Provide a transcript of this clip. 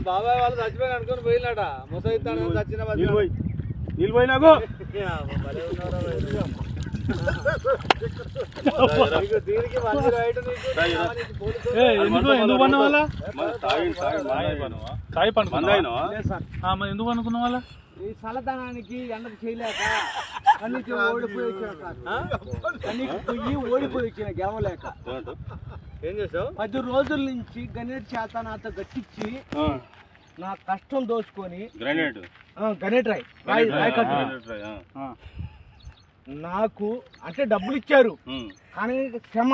బాబాయ్ వాళ్ళు చచ్చిపోయి అనుకుని పోయినట ముసైతాను చచ్చిన నీళ్ళు పోయి నాకు ఎందుకు పన్న వాళ్ళ ఎందుకు అనుకున్న వాళ్ళ ఈ చల్లదనానికి ఎండకు చేయలేక కన్నీకి ఓడిపోయి వచ్చిన గెలవలేక ఏం చేసావు 10 రోజుల నుంచి గణేట్ చేత నాతో గట్టించి నా కష్టం దోచుకొని గణేట్ రాయ్ నాకు అంటే డబ్బులు ఇచ్చారు కానీ క్షమ